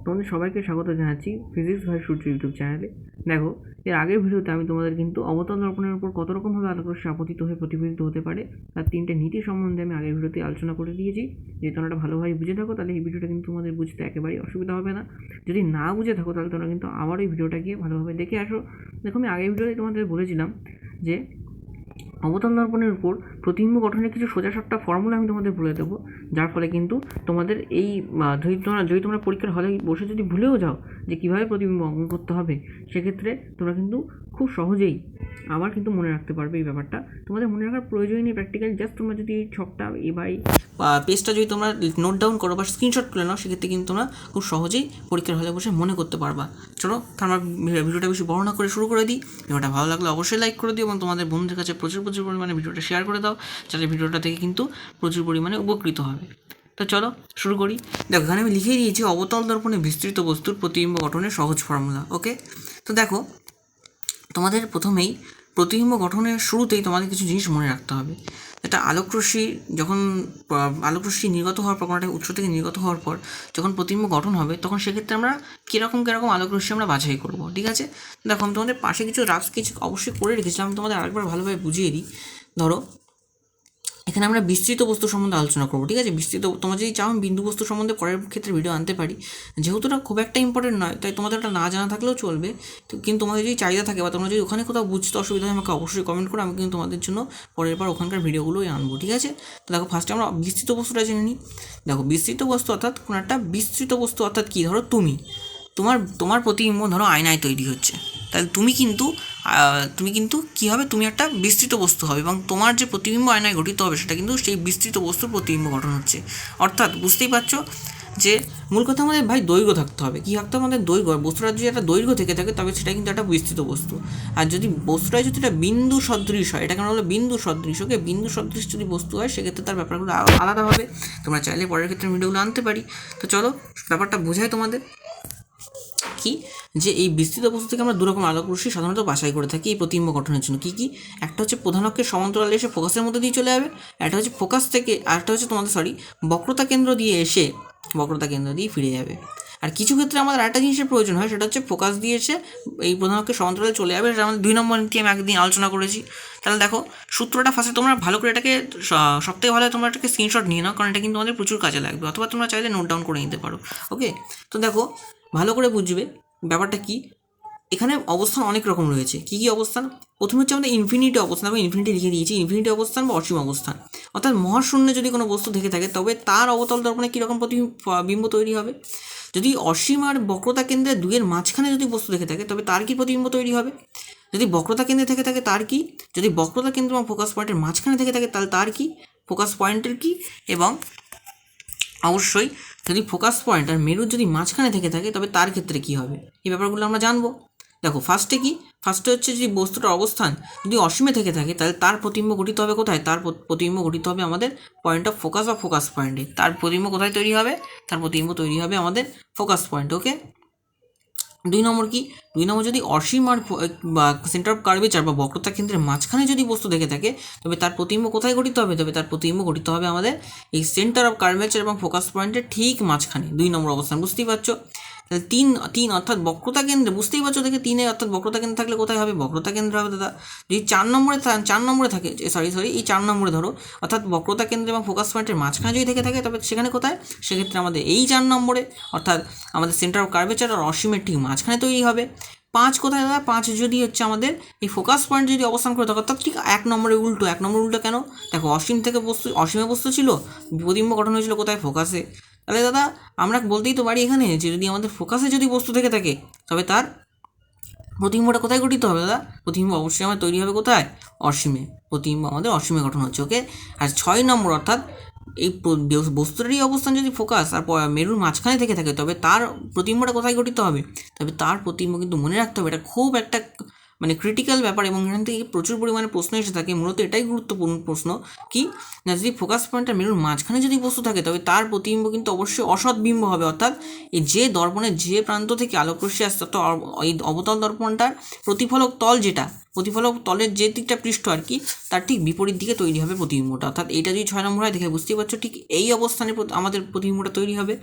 তোমাদের সবাইকে স্বাগত জানাচ্ছি ফিজিক্স ভাই সূর্য ইউটিউব চ্যানেলে। দেখো, এর আগের ভিডিওতে আমি তোমাদের কিন্তু অবতল দর্পণের উপর কত রকমভাবে আলোকরশ্মি আপতিত হয়ে প্রতিফলিত হতে পারে তার 3টে নীতি সম্বন্ধে আমি আগের ভিডিওতে আলোচনা করে দিয়েছি। যদি তোমরা ভালোভাবে বুঝে থাকো তাহলে এই ভিডিওটা কিন্তু তোমাদের বুঝতে একেবারেই অসুবিধা হবে না। যদি না বুঝে থাকো তাহলে তোমরা কিন্তু আবার এই ভিডিওটা গিয়ে ভালোভাবে দেখে আসো। দেখো, আমি আগের ভিডিওতে তোমাদের বলেছিলাম যে অবতল দর্পণের উপর প্রতিবিম্ব গঠনের কিছু সোজাসাপটা ফর্মুলা আমি তোমাদের বলে দেবো, যার ফলে কিন্তু তোমাদের এই যদি তোমরা পরীক্ষার হলে বসে যদি ভুলেও যাও যে কীভাবে প্রতিবিম্ব অঙ্কন করতে হবে, সেক্ষেত্রে তোমরা কিন্তু খুব সহজেই আবার কিন্তু মনে রাখতে পারবে। এই ব্যাপারটা তোমাদের মনে রাখার প্রয়োজনই নেই প্র্যাকটিক্যালি, জাস্ট তোমরা যদি এই ছকটা পেজটা যদি তোমরা নোট ডাউন করো বা স্ক্রিনশট তুলে নাও, সেক্ষেত্রে কিন্তু তোমরা খুব সহজেই পরীক্ষার হলে বসে মনে করতে পারবা। চলো আমরা ভিডিওটা বেশি বর্ণনা করে শুরু করে দিই। ভিডিওটা ভালো লাগলে অবশ্যই লাইক করে দিও এবং তোমাদের বন্ধুদের কাছে প্রচুর পরিমাণে ভিডিওটা শেয়ার করে দাও, যাতে ভিডিওটা থেকে কিন্তু প্রচুর পরিমাণে উপকৃত হবে। তো চলো শুরু করি। দেখো, এখানে আমি লিখে দিয়েছি অবতল দর্পণে বিস্তৃত বস্তুর প্রতিবিম্ব গঠনের সহজ ফর্মুলা। ওকে, তো দেখো, তোমাদের প্রথমেই প্রতিবিম্ব গঠনের শুরুতেই তোমাদের কিছু জিনিস মনে রাখতে হবে। এটা আলোকরশ্মি নির্গত হওয়ার পর, কোনো একটা উৎস থেকে নির্গত হওয়ার পর যখন প্রতিবিম্ব গঠন হবে, তখন সেক্ষেত্রে আমরা কীরকম আলোকরশ্মি আমরা বাছাই করব। ঠিক আছে, দেখো আমি তোমাদের পাশে কিছু অবশ্যই করে রেখেছিলাম, আমি তোমাদের আরেকবার ভালোভাবে বুঝিয়ে দিই। ধরো, এখানে আমরা বিস্তৃত বস্তু সম্বন্ধে আলোচনা করবো। ঠিক আছে, তোমরা যদি চাও আমি বিন্দু বস্তু সম্বন্ধে পরের ক্ষেত্রে ভিডিও আনতে পারি, যেহেতু এটা খুব একটা ইম্পর্টেন্ট নয়, তাই তোমাদের এটা না জানা থাকলেও চলবে। কিন্তু তোমাদের যদি চাহিদা থাকে বা তোমরা যদি ওখানে কোথাও বুঝতে অসুবিধা হয়, আমাকে অবশ্যই কমেন্ট করো, আমি কিন্তু তোমাদের জন্য পরের বার ওখানকার ভিডিওগুলোই আনবো। ঠিক আছে, তো দেখো, ফার্স্টে আমরা বিস্তৃত বস্তুটা জেনে নিই। দেখো, বিস্তৃত বস্তু অর্থাৎ কোনো একটা বিস্তৃত বস্তু অর্থাৎ কী, ধরো তোমার প্রতিবিম্ব ধরো আয়নায় তৈরি হচ্ছে, তাহলে তুমি কিন্তু কী হবে, তুমি একটা বিস্তৃত বস্তু হবে এবং তোমার যে প্রতিবিম্ব আয়নায় গঠিত হবে সেটা কিন্তু সেই বিস্তৃত বস্তুর প্রতিবিম্ব গঠন হচ্ছে। অর্থাৎ বুঝতেই পারছো যে মূল কথা আমাদের দৈর্ঘ্য থাকতে হবে। কী থাকতে হবে আমাদের? দৈর্ঘ্য। বস্তুটা যদি একটা দৈর্ঘ্য থেকে থাকে তবে সেটা কিন্তু একটা বিস্তৃত বস্তু। আর যদি বস্তুটা একটা বিন্দু সদৃশ হয়, এটা কেন হলো বিন্দু সদৃশ। ওকে, বিন্দু সদৃশ যদি বস্তু হয় সেক্ষেত্রে তার ব্যাপারগুলো আলাদা হবে। তোমরা চাইলে পরের ক্ষেত্রে ভিডিওগুলো আনতে পারি। তো চলো ব্যাপারটা বোঝাই তোমাদের কি, যে এই বিস্তৃত বস্তু থেকে আমরা দুরকম আলোকরশ্মি সাধারণত বাছাই করে থাকি এই প্রতিবিম্ব গঠনের জন্য। কী একটা হচ্ছে প্রধান অক্ষের সমান্তরালে এসে ফোকাসের মধ্যে দিয়ে চলে যাবে, একটা হচ্ছে ফোকাস থেকে, আরেকটা হচ্ছে বক্রতা কেন্দ্র দিয়ে এসে ফিরে যাবে। আর কিছু ক্ষেত্রে আমাদের আরেকটা জিনিসের প্রয়োজন হয়, সেটা হচ্ছে ফোকাস দিয়ে এসে এই প্রধান অক্ষের সমান্তরালে চলে যাবে। সেটা আমাদের 2 নম্বর নীতি আমি একদিন আলোচনা করেছি। তাহলে দেখো, সূত্রটা ফার্স্টে তোমরা ভালো করে এটাকে সবথেকে ভালো তোমরা এটাকে স্ক্রিনশট নিয়ে নাও, কারণ এটা কিন্তু আমাদের প্রচুর কাজে লাগবে, অথবা তোমরা চাইলে নোট ডাউন করে নিতে পারো। ওকে, তো দেখো ভালো করে বুঝবে ব্যাপারটা কি। এখানে অবস্থান অনেক রকম রয়েছে। কী অবস্থান? প্রথমে হচ্ছে আমাদের ইনফিনিটি অবস্থান, আমি ইনফিনিটি লিখে দিয়েছি। ইনফিনিটি অবস্থান বা অসীম অবস্থান, অর্থাৎ মহাশূন্যে যদি কোনো বস্তু থেকে থাকে তবে তার অবতল দর্পণে কীরকম প্রতিবিম্ব তৈরি হবে। যদি অসীম আর বক্রতা কেন্দ্রে 2-এর মাঝখানে যদি বস্তু থেকে থাকে তবে তার কি প্রতিবিম্ব তৈরি হবে। যদি বক্রতা কেন্দ্রে থেকে থাকে তার কি, যদি বক্রতা কেন্দ্র এবং ফোকাস পয়েন্টের মাঝখানে থেকে থাকে তাহলে তার কি, ফোকাস পয়েন্টের কি, এবং অবশ্যই যদি ফোকাস পয়েন্ট আর মেরুর যদি মাঝখানে থেকে থাকে তবে তার ক্ষেত্রে কী হবে, এই ব্যাপারগুলো আমরা জানবো। দেখো, ফার্স্টে হচ্ছে যদি বস্তুটার অবস্থান যদি অসীমে থেকে থাকে তাহলে তার প্রতিবিম্ব গঠিত হবে কোথায়? তার প্রতিবিম্ব গঠিত হবে আমাদের পয়েন্ট অফ ফোকাস বা ফোকাস পয়েন্টে। তার প্রতিবিম্ব কোথায় তৈরি হবে? তার প্রতিবিম্ব তৈরি হবে আমাদের ফোকাস পয়েন্ট। ওকে, 2 নম্বর কি? 2 নম্বর যদি অসীম আর বা সেন্টার অফ কার্ভেচার বা বক্রতা কেন্দ্রের মাঝখানে যদি বস্তু দেখে থাকে তবে তার প্রতিবিম্ব কোথায় গঠিত হবে? তবে তার প্রতিবিম্ব গঠিত হবে আমাদের এই সেন্টার অফ কার্ভেচার এবং ফোকাস পয়েন্টের ঠিক মাঝখানে। 2 নম্বর অবস্থান, বুঝতেই পারছো। তাহলে 3 অর্থাৎ বক্রতা কেন্দ্রে, বুঝতেই পারছো দেখে 3 অর্থাৎ বক্রতা কেন্দ্র থাকলে কোথায় হবে? বক্রতা কেন্দ্র হবে দাদা। যদি 4 নম্বরে থাকে, এই 4 নম্বরে ধরো, অর্থাৎ বক্রতা কেন্দ্র এবং ফোকাস পয়েন্টের মাঝখানে যদি থেকে থাকে তবে সেখানে কোথায়? সেক্ষেত্রে আমাদের এই 4 নম্বরে, অর্থাৎ আমাদের সেন্টার অফ কার্ভেচার আর অসীমের ঠিক মাঝখানে তৈরি হবে। 5 কোথায় দাদা? 5 যদি হচ্ছে আমাদের এই ফোকাস পয়েন্ট যদি অবস্থান করে থাকে, অর্থাৎ ঠিক 1 নম্বরে উল্টো। 1 নম্বর উল্টো কেন? দেখো, অসীমে বস্তু ছিল, প্রতিবিম্ব গঠন হয়েছিল কোথায়? ফোকাসে। তাহলে দাদা আমরা বলতেই তো পারি এখানে যে যদি আমাদের ফোকাসে যদি বস্তু থেকে থাকে তবে তার প্রতিবিম্বটা কোথায় গঠিত হবে দাদা? প্রতিবিম্ব অবশ্যই আমার তৈরি হবে কোথায়? অসীমে। প্রতিবিম্ব আমাদের অসীমে গঠন হচ্ছে। ওকে, আর 6 নম্বর অর্থাৎ এই বস্তুটারই অবস্থান যদি ফোকাস আর মেরুর মাঝখানে থেকে থাকে তবে তার প্রতিবিম্বটা কোথায় গঠিত হবে? তবে তার প্রতিবিম্ব কিন্তু মনে রাখতে হবে, এটা খুব একটা ক্রিটিক্যাল ব্যাপার এবং এখান থেকে প্রচুর পরিমাণে প্রশ্ন এসে থাকে। মূলত এটাই গুরুত্বপূর্ণ প্রশ্ন কি, না যদি ফোকাস পয়েন্টটা মেরুর মাঝখানে যদি বস্তু থাকে তবে তার প্রতিবিম্ব কিন্তু অবশ্যই অসৎ বিম্ব হবে, অর্থাৎ এই যে দর্পণের যে প্রান্ত থেকে আলোকরশ্মি আসছে তো এই অবতল দর্পণটার প্রতিফলক তলের যে দিকটা পৃষ্ঠ আর কি, তার ঠিক বিপরীত দিকে তৈরি হবে প্রতিবিম্বটা। অর্থাৎ এইটা যদি 6 নম্বর হয় দেখে বুঝতেই পারছো ঠিক এই অবস্থানে আমাদের প্রতিবিম্বটা তৈরি হবে।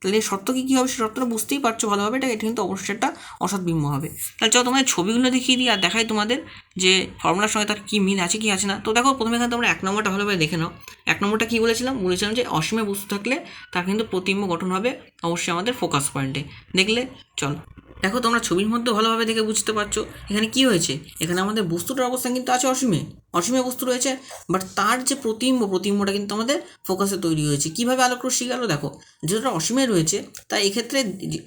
তাহলে এই শর্ত কী হবে, সেই শর্তটা বুঝতেই পারছো ভালোভাবে, এটা কিন্তু অবশ্যই একটা অসৎ বিম্ব হবে। তাহলে চলো তোমাদের ছবিগুলো দেখিয়ে দিই আর দেখাই তোমাদের যে ফর্মুলার সঙ্গে তার কী মিল আছে কি আছে না। তো দেখো প্রথমে এখানে তোমরা 1 নম্বরটা ভালোভাবে দেখে নাও। 1 নম্বরটা কী বলেছিলাম যে অসীমে বস্তু থাকলে তার কিন্তু প্রতিবিম্ব গঠন হবে অবশ্যই আমাদের ফোকাস পয়েন্টে। দেখলে চলো দেখো তোমরা ছবির মধ্যে ভালোভাবে দেখে বুঝতে পারছো এখানে কি হয়েছে, এখানে আমাদের বস্তুটার অবস্থান কিন্তু আছে অসীমে বস্তু রয়েছে, বাট তার যে প্রতিবিম্বটা কিন্তু আমাদের ফোকাসে তৈরি হয়েছে। কীভাবে আলোকরশ্মি গেল দেখো, যেটা অসীমে রয়েছে তাই এক্ষেত্রে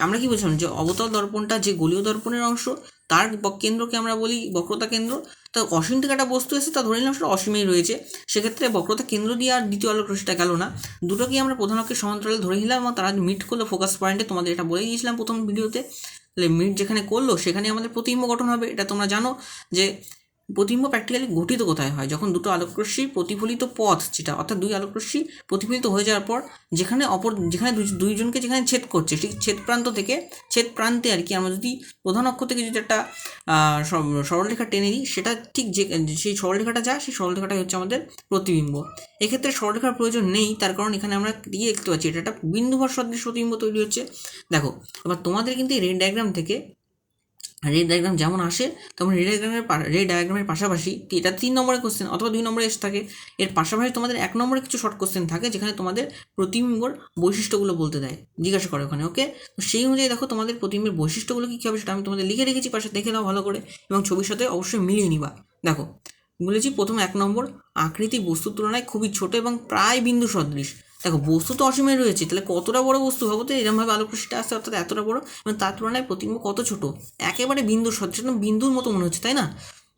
আমরা কি বলছিলাম যে অবতল দর্পণটা যে গোলীয় দর্পণের অংশ, তার কেন্দ্রকে আমরা বলি বক্রতা কেন্দ্র। তো অসীম থেকে একটা বস্তু এসে তা ধরে নিলাম সেটা অসীমেই রয়েছে, সেক্ষেত্রে বক্রতা কেন্দ্র দিয়ে আর দ্বিতীয় আলোকরশ্মিটা গেল না, দুটোকেই আমরা প্রধান অক্ষের সমান্তরালে ধরে নিলাম এবং তারা মিট করলো ফোকাস পয়েন্টে। তোমাদের এটা বলে দিয়েছিলাম প্রথম ভিডিওতে। তাহলে মিট যেখানে করলো সেখানে আমাদের প্রতিবিম্ব গঠন হবে। এটা তোমরা জানো যে প্রতিবিম্ব প্র্যাকটিক্যালি গঠিত কোথায় হয়, যখন দুটো আলোকরশ্মি প্রতিফলিত পথ যেটা অর্থাৎ দুই আলোকরশ্মি প্রতিফলিত হয়ে যাওয়ার পর যেখানে দুইজনকে যেখানে ছেদ করছে ঠিক ছেদ প্রান্তে আর কি আমরা যদি প্রধান অক্ষ থেকে যদি একটা সরলরেখা টেনে দিই, সেটা ঠিক যে সেই সরলরেখাটা যায় সেই সরলরেখাটাই হচ্ছে আমাদের প্রতিবিম্ব। এক্ষেত্রে সরলরেখার প্রয়োজন নেই, তার কারণ এখানে আমরা দিয়ে দেখতে পাচ্ছি এটা একটা বিন্দুভর সদৃশ প্রতিবিম্ব তৈরি হচ্ছে। দেখো এবার তোমাদের কিন্তু এই রেড ডায়াগ্রাম যেমন আসে তখন রেড ডায়াগ্রামের পাশাপাশি এটা 3 নম্বরের কোশ্চেন অথবা 2 নম্বরে এসে থাকে, এর পাশাপাশি তোমাদের 1 নম্বরে কিছু শর্ট কোশ্চেন থাকে যেখানে তোমাদের প্রতিবিম্বর বৈশিষ্ট্যগুলো বলতে দেয়, জিজ্ঞাসা করে ওখানে। ওকে, তো সেই অনুযায়ী দেখো তোমাদের প্রতিবিম্বের বৈশিষ্ট্যগুলো কী হবে সেটা আমি তোমাদের লিখে রেখেছি, পাশে দেখে নাও ভালো করে এবং ছবির সাথে অবশ্যই মিলিয়ে নিবা। দেখো বলেছি প্রথম 1 নম্বর, আকৃতি বস্তুর তুলনায় খুবই ছোট এবং প্রায় বিন্দু সদৃশ। দেখো বস্তু তো অসীমে রয়েছে, তাহলে কতটা বড় বস্তু ভাবো তো, এরকমভাবে আলোকরশ্মিটা আসছে অর্থাৎ এতটা বড় এবং তার তুলনায় প্রতিবিম্ব কত ছোট, একেবারে বিন্দুর সদৃশ, বিন্দুর মতো মনে হচ্ছে তাই না।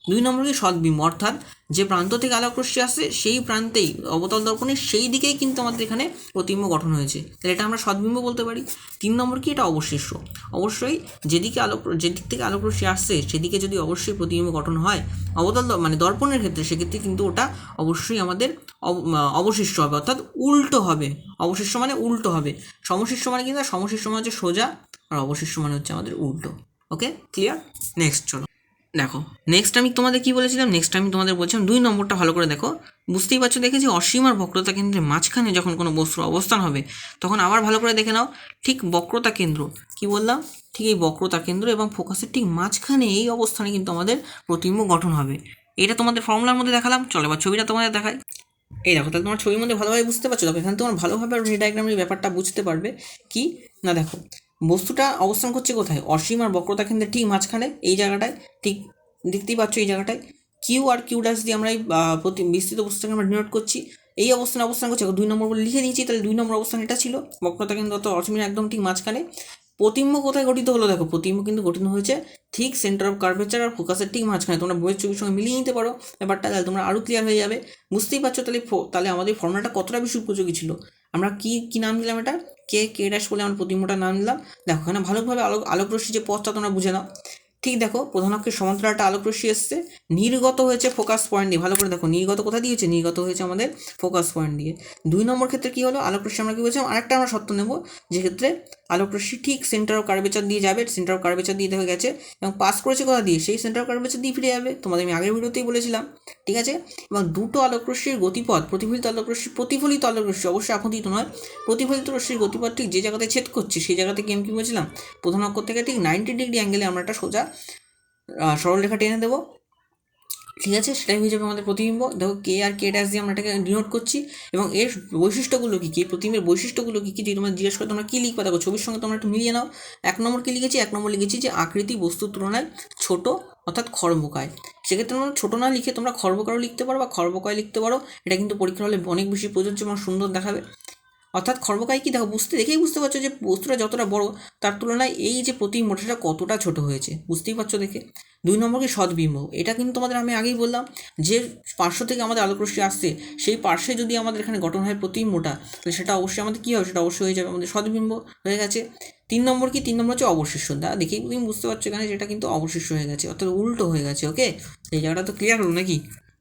2 নম্বর কি সদ্বিম্ব, অর্থাৎ যে প্রান্ত থেকে আলোকরশ্মি আসছে সেই প্রান্তেই অবতল দর্পণের সেই দিকেই কিন্তু আমাদের এখানে প্রতিবিম্ব গঠন হয়েছে, তাহলে এটা আমরা সদ্বিম্ব বলতে পারি। 3 নম্বর কি, এটা অবশিষ্ট, অবশ্যই যেদিক থেকে আলোকরশ্মি আসছে সেদিকে যদি অবশ্যই প্রতিবিম্ব গঠন হয় দর্পণের ক্ষেত্রে, সেক্ষেত্রে কিন্তু ওটা অবশ্যই আমাদের অবশিষ্ট হবে, অর্থাৎ উল্টো হবে। অবশিষ্ট মানে উল্টো হবে, সমশিষ্ট মানে কিন্তু সমশিষ্ট মানে হচ্ছে সোজা আর অবশিষ্ট মানে হচ্ছে আমাদের উল্টো। ওকে ক্লিয়ার, নেক্সট চলো। দেখো নেক্সট আমি তোমাদের কী বলেছিলাম, নেক্সট আমি তোমাদের বলছিলাম 2 নম্বরটা ভালো করে দেখো, বুঝতেই পারছো দেখেছি অসীম আর বক্রতা কেন্দ্রের মাঝখানে যখন কোনো বস্তুর অবস্থান হবে তখন আবার ভালো করে দেখে নাও, ঠিক বক্রতা কেন্দ্র কি বললাম, ঠিক এই বক্রতা কেন্দ্র এবং ফোকাসের ঠিক মাঝখানে এই অবস্থানে কিন্তু আমাদের প্রতিবিম্ব গঠন হবে। এটা তোমাদের ফর্মুলার মধ্যে দেখালাম, চলো এবার ছবিটা তোমাদের দেখাই। এই দেখো তাহলে তোমার ছবির মধ্যে ভালোভাবে বুঝতে পারছো, দেখো এখানে তোমার ভালোভাবে রে ডায়াগ্রামের ব্যাপারটা বুঝতে পারবে কি না। দেখো বস্তুটা অবস্থান করছে কোথায়, অসীম আর বক্রতা কেন্দ্রের ঠিক মাঝখানে এই জায়গাটায়, ঠিক দেখতেই পাচ্ছ এই জায়গাটায় কিউ আর কিউ ড্যাশ দিয়ে আমরা এই বিস্তৃত বস্তুটাকে আমরা ডিনোট করছি, এই অবস্থান করছে। 2 নম্বর বলে লিখে দিয়েছি, তাহলে 2 নম্বর অবস্থান এটা ছিল, বক্রতা কেন্দ্র তো অসীমের একদম ঠিক মাঝখানে। প্রতিবিম্ব কোথায় গঠিত হলো, দেখো প্রতিবিম্ব কিন্তু গঠিত হয়েছে ঠিক সেন্টার অফ কার্ভেচার আর ফোকাসের ঠিক মাঝখানে। তোমরা বইয়ের ছবির সঙ্গে মিলিয়ে নিতে পারো ব্যাপারটা, তাহলে তোমরা আরও ক্লিয়ার হয়ে যাবে। বুঝতেই পারছো তাহলে আমাদের ফর্মুলাটা কতটা বেশি উপযোগী ছিল। আমরা কি নাম দিলাম, এটা কে ড্যাশ বলে আমরা প্রতিবিম্বটার নাম দিলাম। দেখো এখানে ভালোভাবে আলোকরশ্মি যে পথটা তোমরা বুঝে নাও। ঠিক দেখো প্রধান অক্ষের সমান্তরাল একটা আলোকরশ্মি এসছে, নির্গত হয়েছে ফোকাস পয়েন্ট দিয়ে, ভালো করে দেখো নির্গত কোথায় দিয়েছে, নির্গত হয়েছে আমাদের ফোকাস পয়েন্ট দিয়ে। 2 নম্বর ক্ষেত্রে কী হলো, আলোকরশ্মি আমরা কী বলছিলাম, আরেকটা আমরা শর্ত নেব যে ক্ষেত্রে আলোকরশ্মি ঠিক সেন্টার অফ কার্ভেচার দিয়ে যাবে, সেন্টার অফ কার্ভেচার দিয়ে দেখে গেছে এবং পাস করেছে কোথা দিয়ে, সেই সেন্টার অফ কার্ভেচার দিয়ে ফিরে যাবে, তোমাদের আমি আগের ভিডিওতেই বলেছিলাম। ঠিক আছে, এবং দুটো আলোকরশ্মির গতিপথ প্রতিফলিত আলোকরশ্মি অবশ্যই আপতিত নয়, প্রতিফলিত রশ্মির গতিপথ ঠিক যে জায়গাতে ছেদ করছে সেই জায়গা থেকে আমি কী বলছিলাম, প্রধান অক্ষ থেকে ঠিক 90 ডিগ্রি অ্যাঙ্গেলে আমরা একটা সোজা সরলরেখা টেনে দেবো। ঠিক আছে, সেটাই হয়ে যাবে আমাদের প্রতিবিম্ব। দেখো কে আর কে ড্যাশ দিয়ে আমরা এটাকে ডিনোট করছি এবং এর বৈশিষ্ট্যগুলো কী কী, প্রতিবিম্বের বৈশিষ্ট্যগুলো কী কী, যদি তোমরা জিজ্ঞেস করে তোমরা কী লিখবে, দেখো ছবির সঙ্গে তোমরা একটু মিলিয়ে নাও। 1 নম্বর কী লিখেছি, 1 নম্বর লিখেছি যে আকৃতি বস্তুর তুলনায় ছোট অর্থাৎ খর্বকায়। সেক্ষেত্রে তোমরা ছোটো না লিখে তোমরা খর্বকারও লিখতে পারো বা খর্বকায় লিখতে পারো, এটা কিন্তু পরীক্ষার হলে অনেক বেশি প্রযোজ্য এবং সুন্দর দেখাবে। অর্থাৎ খর্বকায় কি, দেখো দেখেই বুঝতে পারছো যে বস্তুটা যতটা বড় তার তুলনায় এই যে প্রতিবিম্বটা সেটা কতটা ছোট হয়েছে, বুঝতেই পারছো দেখে। 2 নম্বর কি সদ্বিম্ব, এটা কিন্তু তোমাদের আমি আগেই বললাম যে পার্শ্ব থেকে আমাদের আলোকরশ্মি আসছে সেই পার্শ্বে যদি আমাদের এখানে গঠন হয় প্রতিবিম্বটা, তাহলে সেটা অবশ্যই আমাদের কী হবে, সেটা অবশ্যই হয়ে যাবে আমাদের সদ্বিম্ব হয়ে গেছে। 3 নম্বর কি, 3 নম্বর হচ্ছে অবশিষ্ট। দেখেই তুমি বুঝতে পারছো এখানে যেটা কিন্তু অবশিষ্ট হয়ে গেছে অর্থাৎ উল্টো হয়ে গেছে। ওকে, এই জায়গাটা তো ক্লিয়ার হলো নাকি।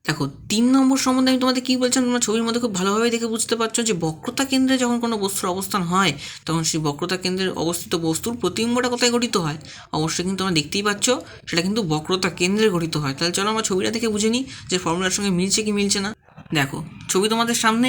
দেখো 3 নম্বর সম্বন্ধে আমি তোমাদের কী বলছিলাম, তোমরা ছবির মধ্যে খুব ভালোভাবে দেখে বুঝতে পারছো যে বক্রতা কেন্দ্রে যখন কোনো বস্তুর অবস্থান হয় তখন সেই বক্রতা কেন্দ্রে অবস্থিত বস্তুর প্রতিবিম্বটা কোথায় গঠিত হয়, অবশ্যই কিন্তু তোমরা দেখতেই পাচ্ছ সেটা কিন্তু বক্রতা কেন্দ্রে গঠিত হয়। তাহলে চলো আমরা ছবিটা দেখে বুঝে নিই যে ফর্মুলার সঙ্গে মিলছে কি মিলছে না। দেখো ছবি তোমাদের সামনে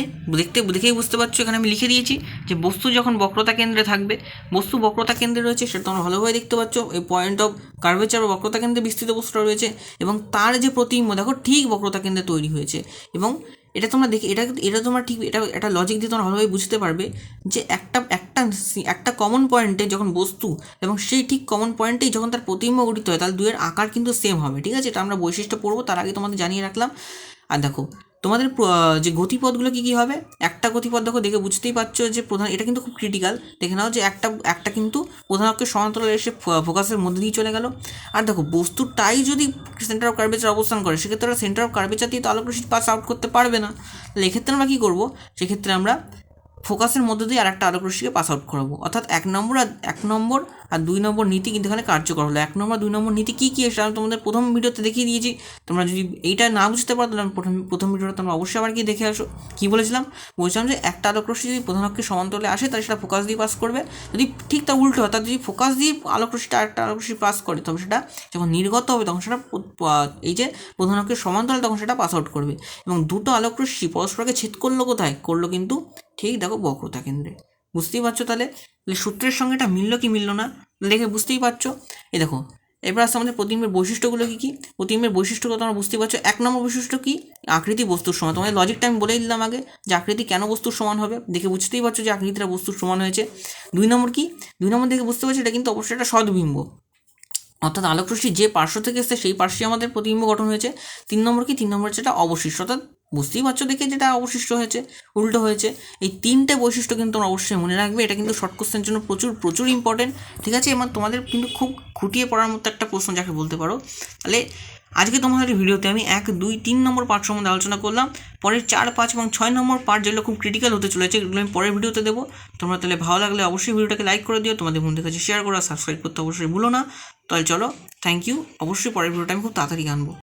দেখেই বুঝতে পারছো, এখানে আমি লিখে দিয়েছি যে বস্তু যখন বক্রতা কেন্দ্রে থাকবে, বস্তু বক্রতা কেন্দ্রে রয়েছে সেটা তোমরা ভালোভাবে দেখতে পাচ্ছ। এই পয়েন্ট অফ কার্ভেচার বা বক্রতা কেন্দ্রে বিস্তৃত বস্তুটা রয়েছে এবং তার যে প্রতিবিম্ব দেখো ঠিক বক্রতা কেন্দ্রে তৈরি হয়েছে। এবং এটা তোমরা দেখে এটা তোমরা ঠিক এটা একটা লজিক দিয়ে তোমরা ভালোভাবে বুঝতে পারবে যে একটা কমন পয়েন্টে যখন বস্তু এবং সেই ঠিক কমন পয়েন্টেই যখন তার প্রতিবিম্ব গঠিত হয়, তাহলে দুয়ের আকার কিন্তু সেম হবে। ঠিক আছে, এটা আমরা বৈশিষ্ট্য পড়বো, তার আগে তোমাদের জানিয়ে রাখলাম। আর দেখো তোমাদের যে গতিপথগুলো কী কী হবে, একটা গতিপথ দেখে বুঝতেই পারছো যে প্রধান, এটা কিন্তু খুব ক্রিটিক্যাল, দেখে নাও যে একটা কিন্তু প্রধান অক্ষের সমান্তরালে এসে ফোকাসের মধ্যে দিয়ে চলে গেল। আর দেখো বস্তুটাই যদি সেন্টার অফ কার্ভেচার অবস্থান করে, সেক্ষেত্রে সেন্টার অফ কার্ভেচার দিয়ে তো আলোক রশ্মি পাস আউট করতে পারবে না। তাহলে এক্ষেত্রে আমরা কী করবো, সেক্ষেত্রে আমরা ফোকাসের মধ্যে দিয়ে আরেকটা আলোক রশ্মিকে পাস আউট করাবো। অর্থাৎ এক নম্বর আর 2 নম্বর নীতি কিন্তু এখানে কার্যকর হলো। 1 নম্বর 2 নম্বর নীতি কী কী এসে আমি তোমাদের প্রথম ভিডিওতে দেখিয়ে দিয়েছি। তোমরা যদি এইটা না বুঝতে পারো তাহলে প্রথম ভিডিওটা তোমরা অবশ্যই আবার কি দেখে আসো। কী বলেছিলাম যে একটা আলোক রশ্মি যদি প্রধান অক্ষের সমান্তরালে আসে তাহলে সেটা ফোকাস দিয়ে পাস করবে। যদি ঠিক তা উল্টো হয়, তার যদি ফোকাস দিয়ে আলোক রশ্মিটা আরেকটা আলোক রশ্মি পাস করে, তবে সেটা যখন নির্গত হবে তখন সেটা এই যে প্রধান অক্ষের সমান্তরালে তখন সেটা পাস আউট করবে। এবং দুটো আলোক রশ্মি পরস্পরকে ছেদ করলো কোথায়, করলো কিন্তু ঠিক দেখো বক্রতা কেন্দ্রে। বুঝতেই পারছো তাহলে সূত্রের সঙ্গে এটা মিললো কি মিললো না দেখে বুঝতেই পারছো। এই দেখো এবার আসছে আমাদের প্রতিবিম্বের বৈশিষ্ট্যগুলো কী কী। প্রতিবিম্বের বৈশিষ্ট্যগুলো তোমরা বুঝতেই পারছো। 1 নম্বর বৈশিষ্ট্য কী, আকৃতি বস্তুর সমান। তোমাদের লজিকটা আমি বলেই দিলাম আগে যে আকৃতি কেন বস্তুর সমান হবে, দেখে বুঝতেই পারছো যে আকৃতিটা বস্তুর সমান হয়েছে। 2 নম্বর কী, 2 নম্বর দেখে বুঝতে পারছো এটা কিন্তু অবশ্যই একটা সদ্বিম্ব, অর্থাৎ আলোক রশ্মি যে পার্শ্ব থেকে এসছে সেই পার্শ্বে আমাদের প্রতিবিম্ব গঠন হয়েছে। 3 নম্বর কি, 3 নম্বর যেটা অবশিষ্ট, অর্থাৎ বুঝতেই পারছো দেখে যেটা অবশিষ্ট হয়েছে, উল্টো হয়েছে। এই 3টে বৈশিষ্ট্য কিন্তু তোমরা অবশ্যই মনে রাখবে, এটা কিন্তু শর্ট কোশ্চেনের জন্য প্রচুর ইম্পর্টেন্ট। ঠিক আছে, এবং তোমাদের কিন্তু খুব খুঁটিয়ে পড়ার মতো একটা প্রশ্ন যাকে বলতে পারো। তাহলে আজকে তোমাদের ভিডিওতে আমি 1, 2, 3 নম্বর পার্ট সম্বন্ধে আলোচনা করলাম। পরের 4, 5 এবং 6 নম্বর পার্ট যেগুলো খুব ক্রিটিক্যাল হতে চলেছে, এগুলো আমি পরের ভিডিওতে দেবো। তোমরা তাহলে ভালো লাগলে অবশ্যই ভিডিওটাকে লাইক করে দিও, তোমাদের বন্ধুদের কাছে শেয়ার করো, সাবস্ক্রাইব করতে অবশ্যই ভুলো না। তাহলে চলো, থ্যাংক ইউ। অবশ্যই পরের ভিডিওটা আমি খুব তাড়াতাড়ি আনবো।